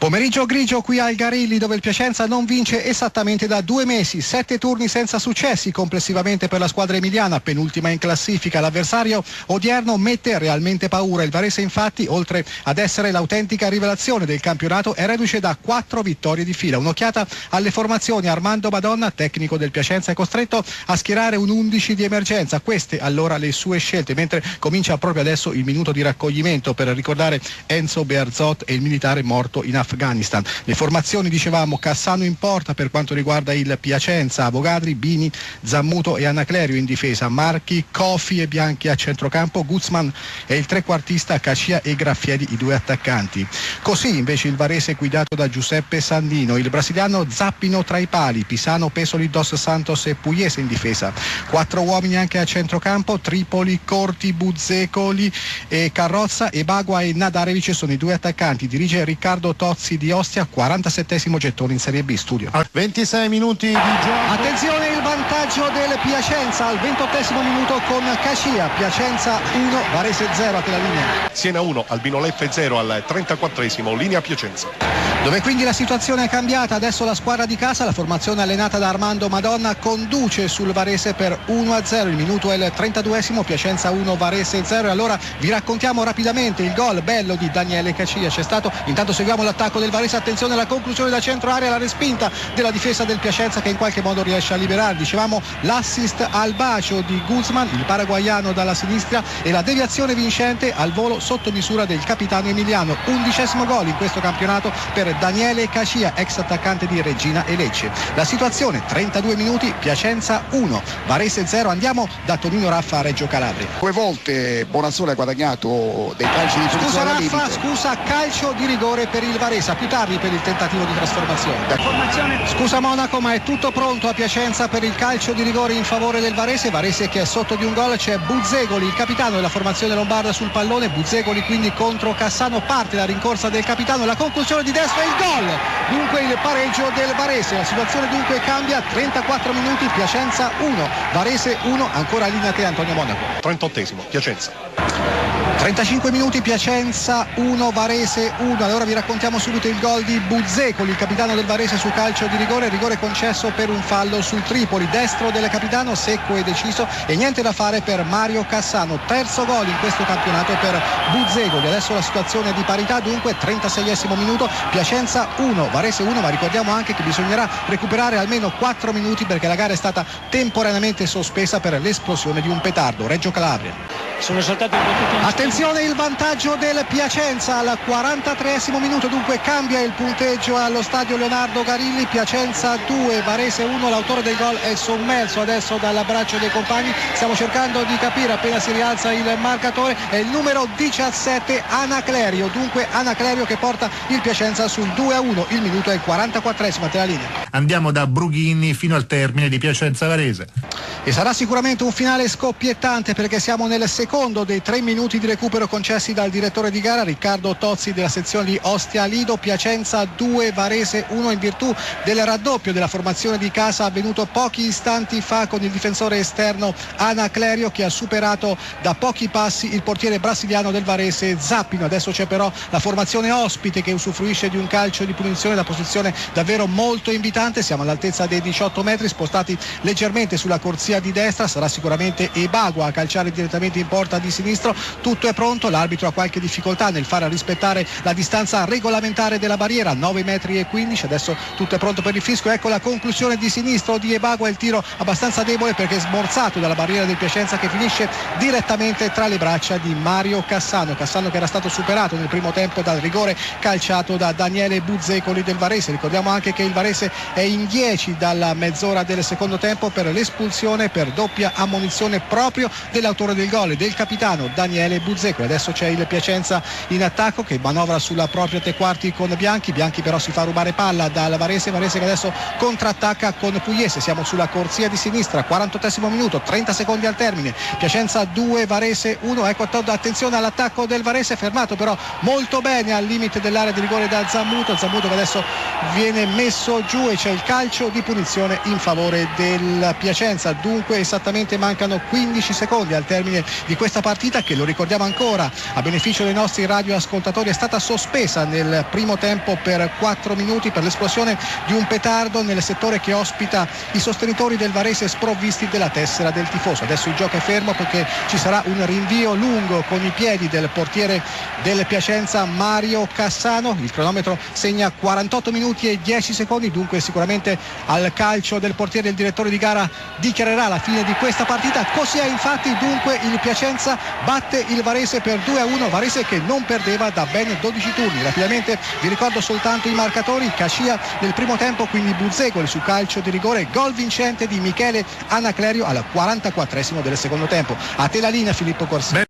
Pomeriggio grigio qui al Garilli, dove il Piacenza non vince esattamente da 2 mesi, 7 turni senza successi complessivamente per la squadra emiliana, penultima in classifica. L'avversario odierno mette realmente paura. Il Varese infatti, oltre ad essere l'autentica rivelazione del campionato, è reduce da 4 vittorie di fila. Un'occhiata alle formazioni: Armando Madonna, tecnico del Piacenza, è costretto a schierare un 11 di emergenza. Queste allora le sue scelte, mentre comincia proprio adesso il minuto di raccoglimento per ricordare Enzo Bearzot e il militare morto in Afghanistan. Le formazioni, dicevamo: Cassano in porta per quanto riguarda il Piacenza, Avogadri, Bini, Zammuto e Anaclerio in difesa, Marchi, Cofi e Bianchi a centrocampo, Guzman e il trequartista Cacia e Graffiedi i 2 attaccanti. Così invece il Varese guidato da Giuseppe Sandino, il brasiliano Zappino tra i pali, Pisano, Pesoli, Dos Santos e Pugliese in difesa, 4 uomini anche a centrocampo, Tripoli, Corti, Buzzecoli e Carrozza, e Bagua e Nadarevic sono i 2 attaccanti. Dirige Riccardo Tozzi di Ostia, 47esimo gettone in Serie B. Studio 26 minuti di gioco. Attenzione, il vantaggio del Piacenza al 28esimo minuto con Cacia. Piacenza 1, Varese 0. A te la linea. Siena 1, Albino Leffe 0 al 34esimo, linea Piacenza. Dove quindi la situazione è cambiata. Adesso la squadra di casa, la formazione allenata da Armando Madonna, conduce sul Varese per 1-0. Il minuto è il 32esimo, Piacenza 1, Varese 0. E allora vi raccontiamo rapidamente il gol bello di Daniele Cacia. C'è stato, intanto seguiamo l'attacco del Varese, attenzione alla conclusione da centro area, la respinta della difesa del Piacenza che in qualche modo riesce a liberare. Dicevamo l'assist al bacio di Guzman, il paraguaiano, dalla sinistra, e la deviazione vincente al volo sotto misura del capitano emiliano. 11° gol in questo campionato per Daniele Cacia, ex attaccante di Reggina e Lecce. La situazione: 32 minuti, Piacenza 1, Varese 0. Andiamo da Tonino Raffa a Reggio Calabria. 2 volte Bonazzoli ha guadagnato dei calci di Scusa punizione. Raffa, scusa, calcio di rigore per il Varese, più tardi per il tentativo di trasformazione. Scusa Monaco, ma è tutto pronto a Piacenza per il calcio di rigore in favore del Varese. Varese che è sotto di un gol. C'è Buzzecoli, il capitano della formazione lombarda, sul pallone. Buzzecoli quindi contro Cassano, parte la rincorsa del capitano, la conclusione di destra e il gol. Dunque il pareggio del Varese. La situazione dunque cambia. 34 minuti, Piacenza 1, Varese 1. Ancora linea te, Antonio Monaco. 38esimo, Piacenza. 35 minuti, Piacenza 1, Varese 1. Allora vi raccontiamo subito il gol di Buzzecoli, il capitano del Varese, su calcio di rigore concesso per un fallo sul Tripoli. Destro del capitano, secco e deciso, e niente da fare per Mario Cassano. 3° gol in questo campionato per Buzzecoli. Adesso la situazione è di parità, dunque 36esimo minuto, Piacenza 1, Varese 1, ma ricordiamo anche che bisognerà recuperare almeno 4 minuti perché la gara è stata temporaneamente sospesa per l'esplosione di un petardo. Reggio Calabria. Sono saltati Attenzione, il vantaggio del Piacenza al 43esimo minuto, dunque cambia il punteggio allo stadio Leonardo Garilli. Piacenza 2, Varese 1. L'autore del gol è sommerso adesso dall'abbraccio dei compagni. Stiamo cercando di capire, appena si rialza il marcatore. È il numero 17, Anaclerio. Dunque Anaclerio che porta il Piacenza sul 2-1. Il minuto è il 44esimo. A te la linea. Andiamo da Brughini fino al termine di Piacenza Varese. E sarà sicuramente un finale scoppiettante perché siamo nel secondo dei 3 minuti di recupero concessi dal direttore di gara Riccardo Tozzi della sezione di Ostia Lido. Piacenza 2, Varese 1, in virtù del raddoppio della formazione di casa avvenuto pochi istanti fa con il difensore esterno Anaclerio che ha superato da pochi passi il portiere brasiliano del Varese Zappino. Adesso c'è però la formazione ospite che usufruisce di un calcio di punizione da posizione davvero molto invitante. Siamo all'altezza dei 18 metri, spostati leggermente sulla corsia di destra. Sarà sicuramente Ebagua a calciare direttamente in porta di sinistro. Tutto è pronto, l'arbitro ha qualche difficoltà nel far rispettare la distanza regolamentare della barriera, 9,15 metri. Adesso tutto è pronto per il fischio. Ecco la conclusione di sinistro di Ebagua, il tiro abbastanza debole perché è smorzato dalla barriera del Piacenza che finisce direttamente tra le braccia di Mario Cassano che era stato superato nel primo tempo dal rigore calciato da Daniele Buzzecoli del Varese. Ricordiamo anche che il Varese è in 10 dalla mezz'ora del secondo tempo per l'espulsione per doppia ammonizione proprio dell'autore del gol, del capitano Daniele Buzzecoli. Adesso c'è il Piacenza in attacco che manovra sulla propria tre quarti con Bianchi però si fa rubare palla dal Varese che adesso contrattacca con Pugliese. Siamo sulla corsia di sinistra, 48esimo minuto, 30 secondi al termine. Piacenza 2, Varese 1. Ecco, attenzione all'attacco del Varese, fermato però molto bene al limite dell'area di rigore da Zammuto che adesso viene messo giù e c'è il calcio di punizione in favore del Piacenza. Dunque esattamente mancano 15 secondi al termine di questa partita che, lo ricordiamo ancora a beneficio dei nostri radioascoltatori, è stata sospesa nel primo tempo per 4 minuti per l'esplosione di un petardo nel settore che ospita i sostenitori del Varese sprovvisti della tessera del tifoso. Adesso il gioco è fermo perché ci sarà un rinvio lungo con i piedi del portiere del Piacenza Mario Cassano. Il cronometro segna 48 minuti e 10 secondi, dunque sicuramente al calcio del portiere il direttore di gara dichiarerà la fine di questa partita. Così è infatti, dunque il Piacenza batte il Varese per 2-1, Varese che non perdeva da ben 12 turni. Rapidamente vi ricordo soltanto i marcatori: Cascia nel primo tempo, quindi Buzzegoli su calcio di rigore, gol vincente di Michele Anaclerio al 44esimo del secondo tempo. A te la linea, Filippo Corsi.